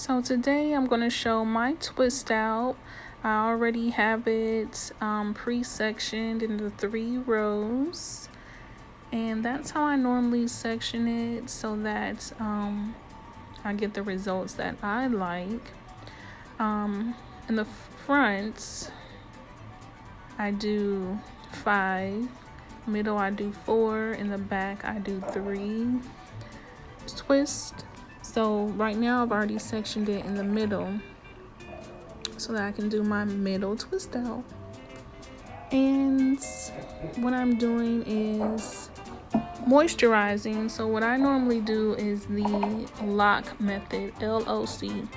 So today I'm going to show my twist out. I already have it pre-sectioned into 3 rows, and that's how I normally section it so that I get the results that I like. In the front I do 5, middle I do 4, in the back I do 3 twists. So right now I've already sectioned it in the middle so that I can do my middle twist out. And what I'm doing is moisturizing. So what I normally do is the L.O.C method, L.O.C,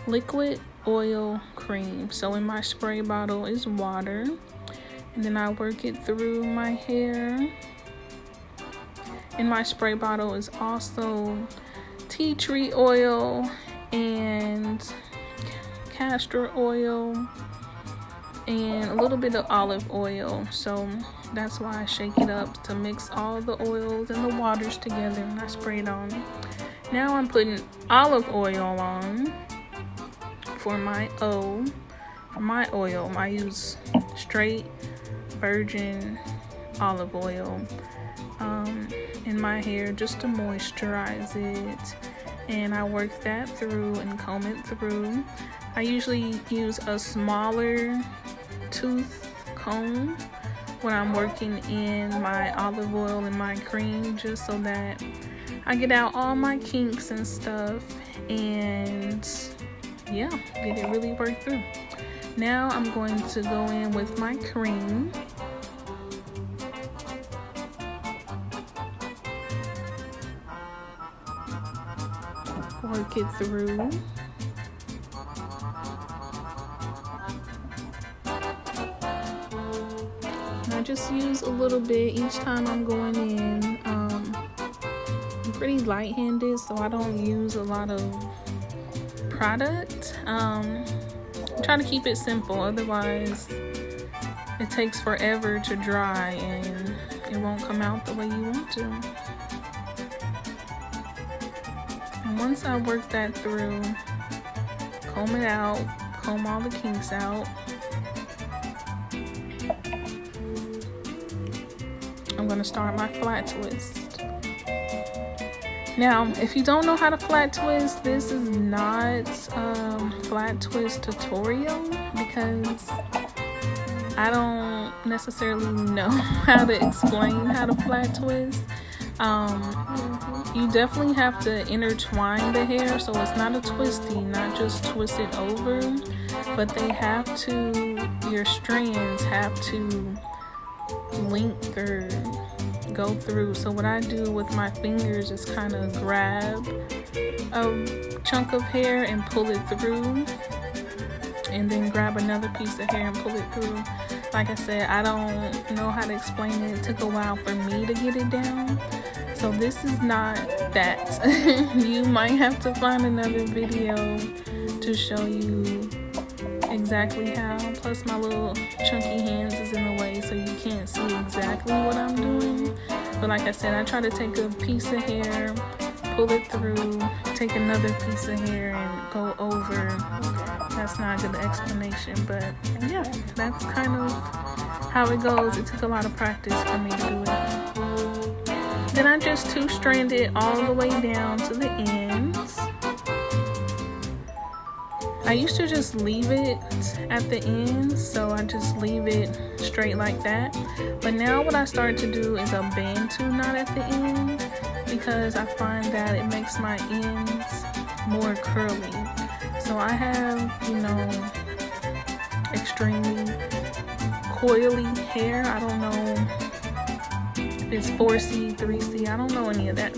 liquid oil cream. So in my spray bottle is water, and then I work it through my hair. In my spray bottle is also tea tree oil and castor oil and a little bit of olive oil. So that's why I shake it up to mix all the oils and the waters together, and I spray it on. Now I'm putting olive oil on for my O. For my oil, I use straight virgin olive oil in my hair just to moisturize it, and I work that through and comb it through. I usually use a smaller tooth comb when I'm working in my olive oil and my cream, just so that I get out all my kinks and stuff, and yeah, get it really worked through. Now I'm going to go in with my cream. Work it through. I just use a little bit each time I'm going in. I'm pretty light-handed, so I don't use a lot of product. I try to keep it simple, otherwise it takes forever to dry and it won't come out the way you want to. And once I work that through, comb it out, comb all the kinks out. I'm going to start my flat twist. Now, if you don't know how to flat twist, this is not a flat twist tutorial, because I don't necessarily know how to explain how to flat twist. You definitely have to intertwine the hair, so it's not a twisty, not just twist it over, but they have to, your strands have to link or go through. So what I do with my fingers is kind of grab a chunk of hair and pull it through, and then grab another piece of hair and pull it through. Like I said, I don't know how to explain it. It took a while for me to get it down, so this is not that. You might have to find another video to show you exactly how. Plus my little chunky hands is in the way, so you can't see exactly what I'm doing. But like I said, I try to take a piece of hair, pull it through, take another piece of hair and go over. That's not a good explanation, but yeah, that's kind of how it goes. It took a lot of practice for me to do it. Then I just 2-strand it all the way down to the ends. I used to just leave it at the ends, so I just leave it straight like that. But now what I started to do is a Bantu knot at the end, because I find that it makes my ends more curly. So I have, extremely coily hair. I don't know if it's 4C, 3C, I don't know any of that.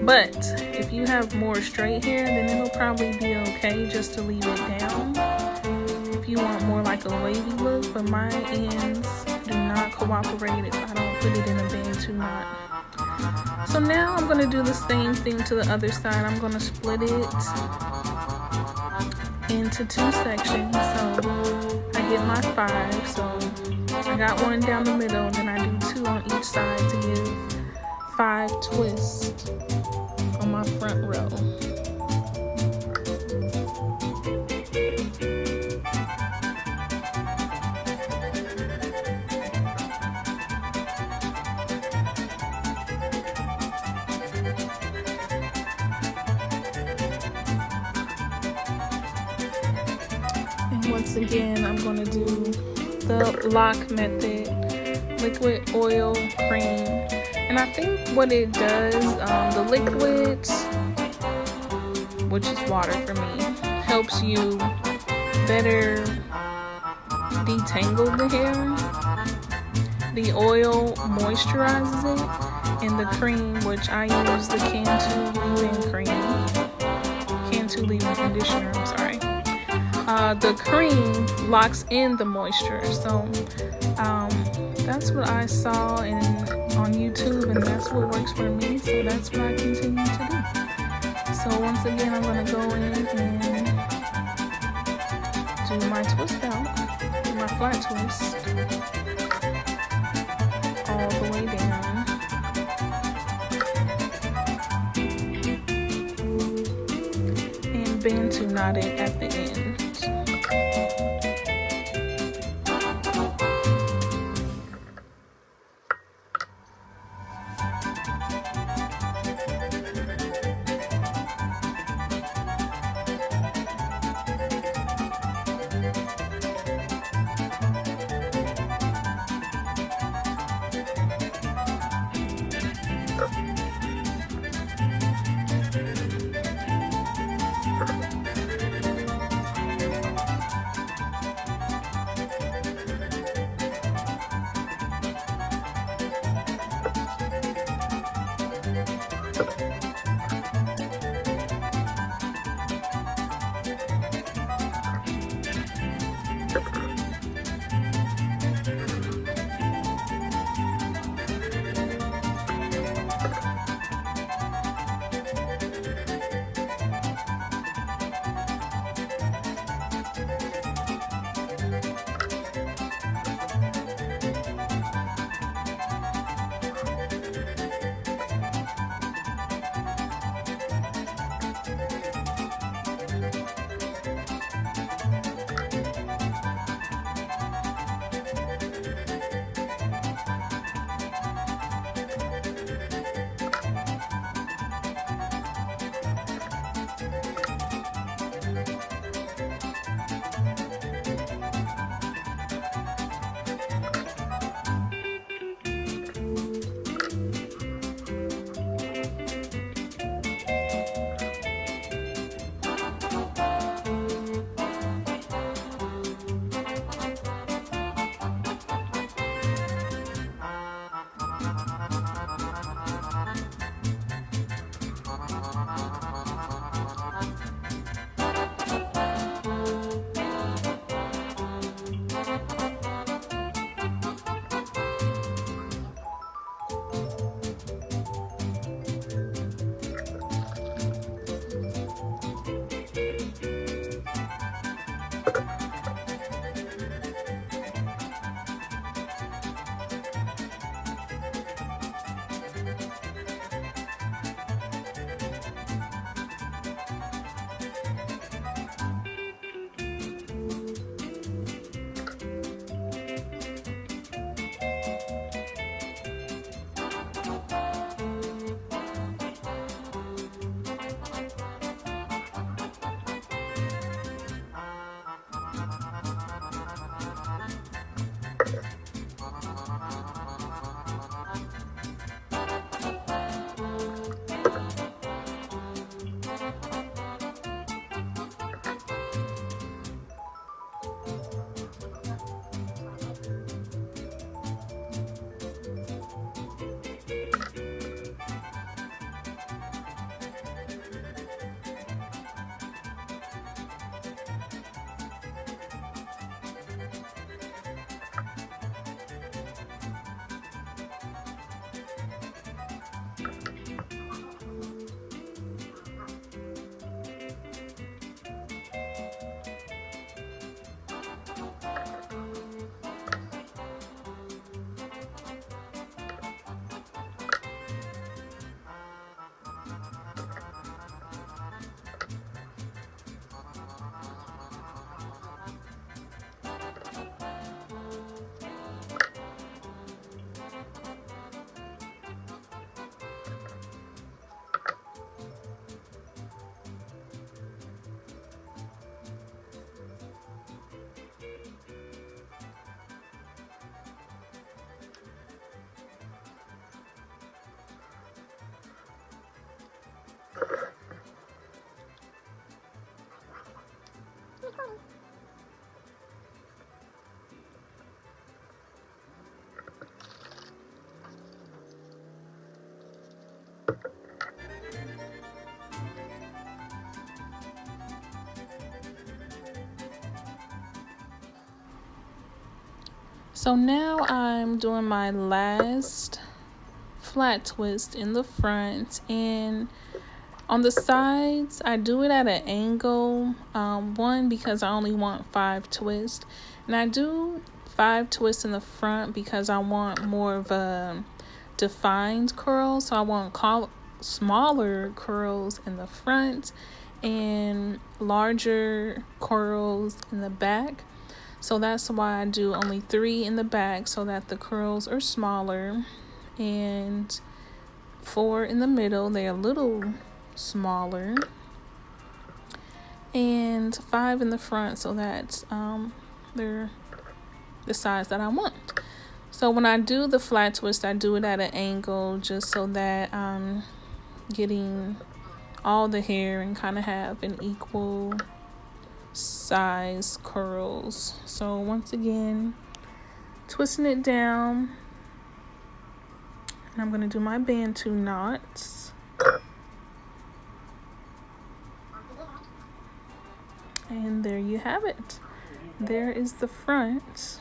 But if you have more straight hair, then it'll probably be okay just to leave it down. If you want more like a wavy look, but my ends do not cooperate if I don't put it in a Bantu knot. So now I'm going to do the same thing to the other side. I'm going to split it into 2 sections. So I get my 5. So I got one down the middle, and then I do 2 on each side to give 5 twists on my front row. once again, I'm going to do the L.O.C method, liquid, oil, cream. And I think what it does, the liquid, which is water for me, helps you better detangle the hair. The oil moisturizes it, and the cream, which I use the Cantu leave-in cream, Cantu leave-in conditioner, I'm sorry. The cream locks in the moisture, so that's what I saw on YouTube, and that's what works for me, so that's what I continue to do. So once again, I'm going to go in and do my twist out, do my flat twist all the way down. And Bantu knot it at the end. So now I'm doing my last flat twist in the front, and on the sides I do it at an angle. One, because I only want 5 twists, and I do 5 twists in the front because I want more of a defined curl. So I want smaller curls in the front and larger curls in the back. So that's why I do only 3 in the back, so that the curls are smaller, and 4 in the middle, they're a little smaller, and 5 in the front, so that they're the size that I want. So when I do the flat twist, I do it at an angle just so that I'm getting all the hair and kind of have an equal size curls. So once again, twisting it down, and I'm going to do my Bantu knots. And there you have it. There is the front.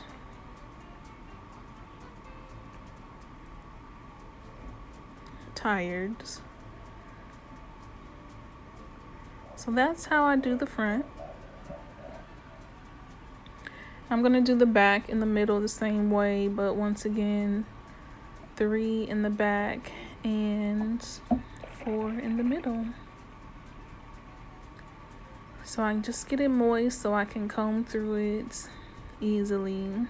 Tired. So that's how I do the front. I'm going to do the back in the middle the same way, but once again, 3 in the back and 4 in the middle. So I just get it moist so I can comb through it easily.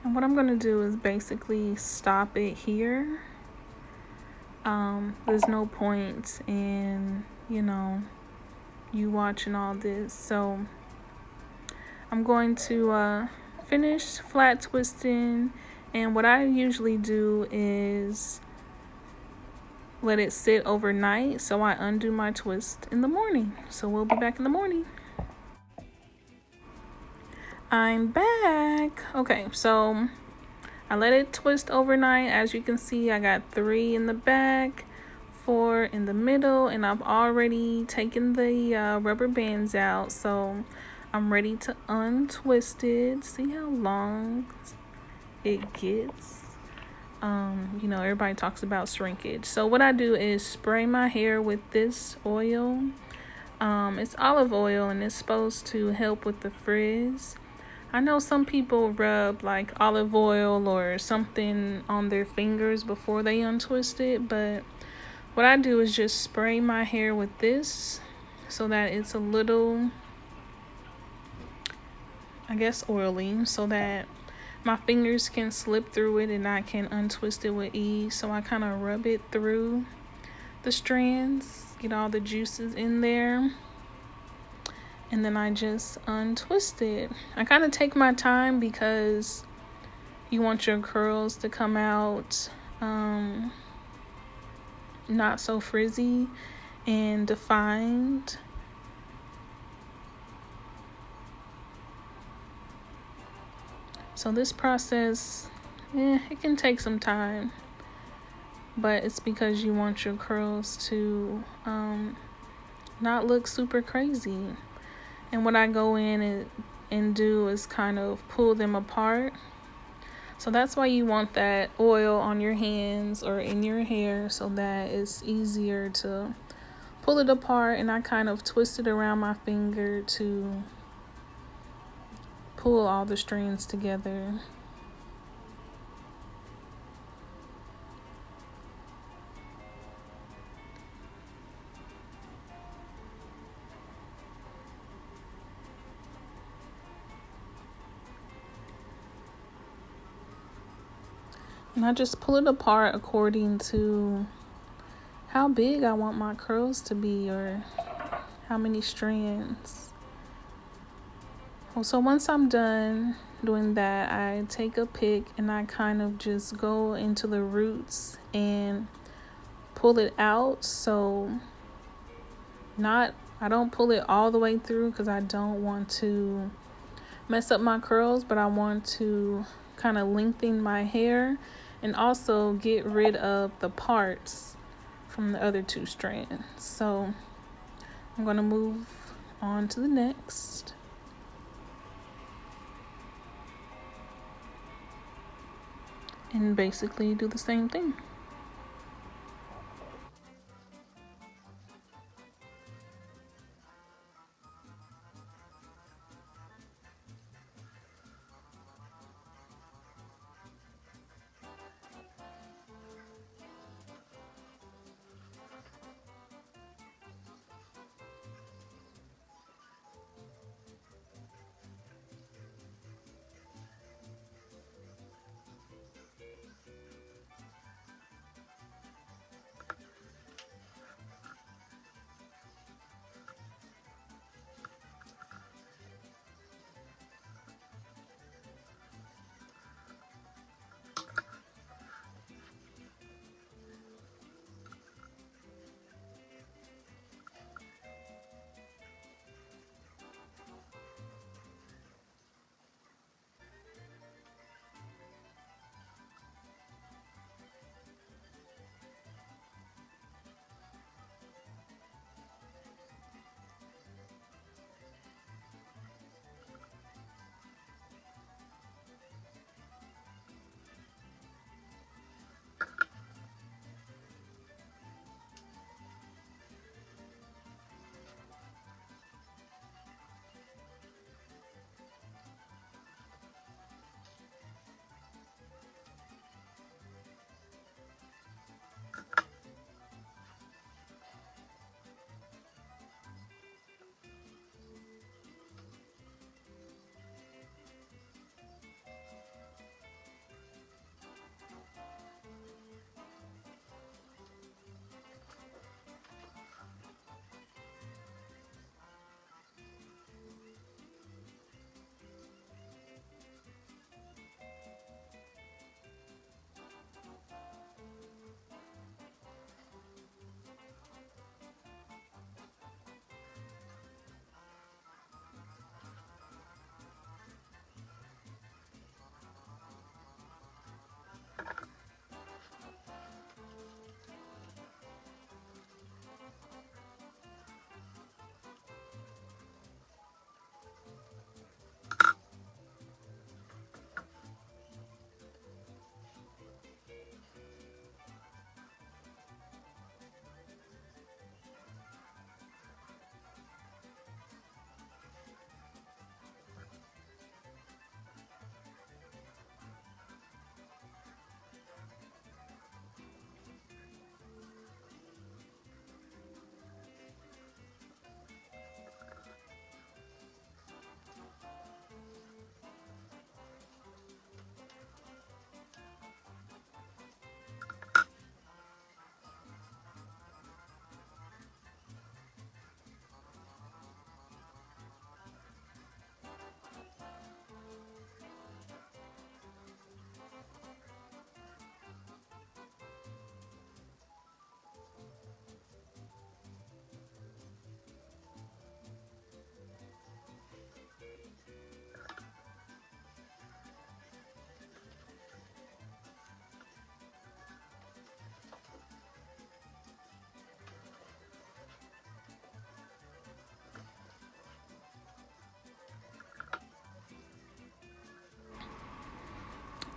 And what I'm going to do is basically stop it here. There's no point in, you watching all this. So I'm going to finish flat twisting. And what I usually do is let it sit overnight. So I undo my twist in the morning. So we'll be back in the morning. I'm back. Okay, so I let it twist overnight. As you can see, I got 3 in the back, 4 in the middle, and I've already taken the rubber bands out. So I'm ready to untwist it. See how long it gets? Everybody talks about shrinkage. So what I do is spray my hair with this oil. It's olive oil, and it's supposed to help with the frizz. I know some people rub like olive oil or something on their fingers before they untwist it, but what I do is just spray my hair with this so that it's a little, I guess, oily, so that my fingers can slip through it and I can untwist it with ease. So I kind of rub it through the strands, get all the juices in there, and then I just untwist it. I kind of take my time because you want your curls to come out not so frizzy and defined. So this process, it can take some time, but it's because you want your curls to not look super crazy. And what I go in and do is kind of pull them apart. So that's why you want that oil on your hands or in your hair, so that it's easier to pull it apart. And I kind of twist it around my finger to pull all the strands together. And I just pull it apart according to how big I want my curls to be or how many strands. So once I'm done doing that, I take a pick and I kind of just go into the roots and pull it out. So I don't pull it all the way through because I don't want to mess up my curls, but I want to kind of lengthen my hair and also get rid of the parts from the other two strands. So I'm going to move on to the next. And basically do the same thing.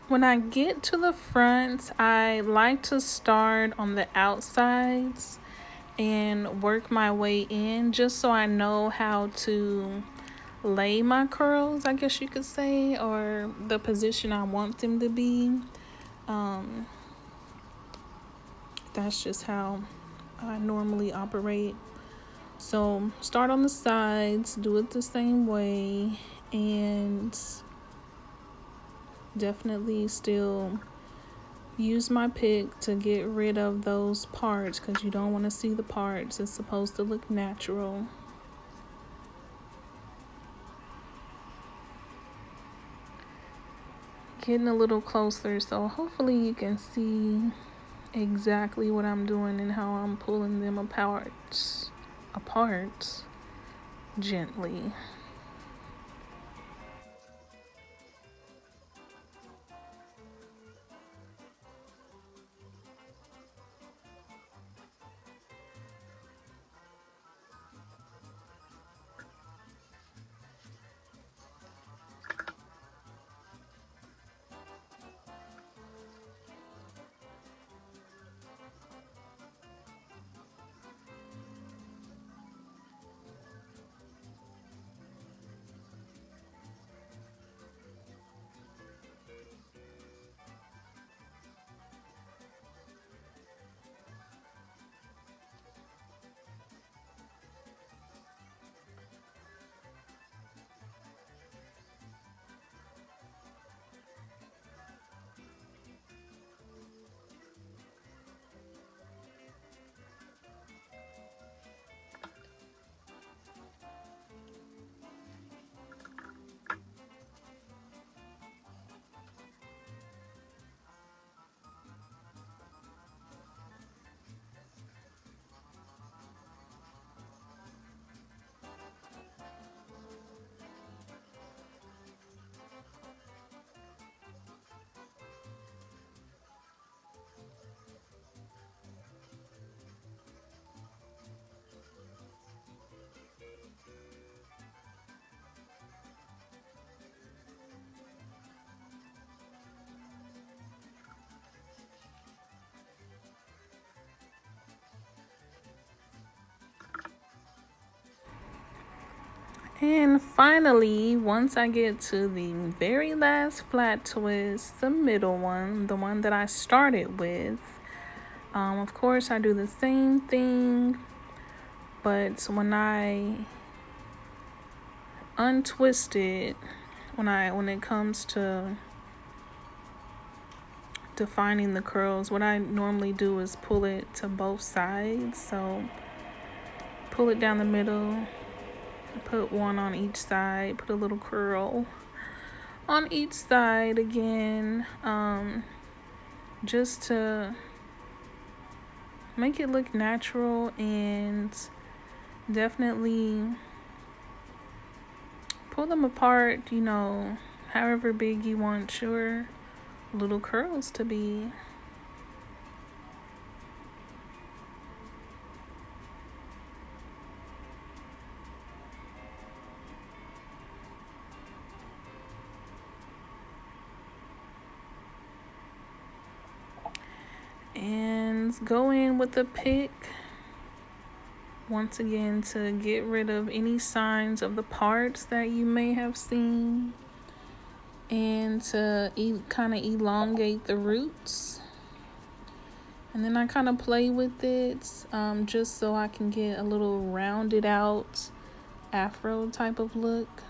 When I get to the front, I like to start on the outsides and work my way in just so I know how to lay my curls, I guess you could say, or the position I want them to be. That's just how I normally operate. So start on the sides, do it the same way, and definitely still use my pick to get rid of those parts because you don't want to see the parts. It's supposed to look natural. Getting a little closer, so hopefully you can see exactly what I'm doing and how I'm pulling them apart gently. And finally, once I get to the very last flat twist, the middle one, the one that I started with, of course I do the same thing, but when I untwist it, when it comes to defining the curls, what I normally do is pull it to both sides. So pull it down the middle, put one on each side, put a little curl on each side again, just to make it look natural, and definitely pull them apart, however big you want your little curls to be. And go in with a pick once again to get rid of any signs of the parts that you may have seen, and to kind of elongate the roots. And then I kind of play with it just so I can get a little rounded out afro type of look.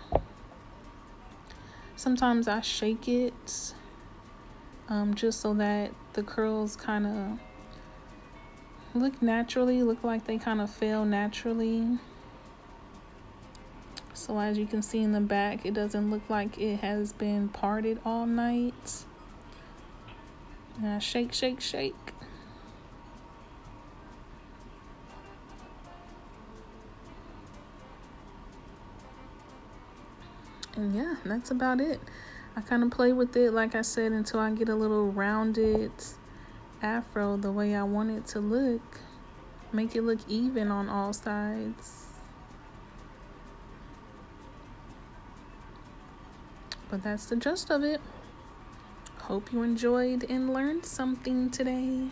Sometimes I shake it just so that the curls kind of look like they kind of fell naturally. So as you can see in the back, it doesn't look like it has been parted all night. And I shake, shake, shake. And yeah, that's about it. I kind of play with it, like I said, until I get a little rounded afro the way I want it to look. Make it look even on all sides. But that's the gist of it. Hope you enjoyed and learned something today.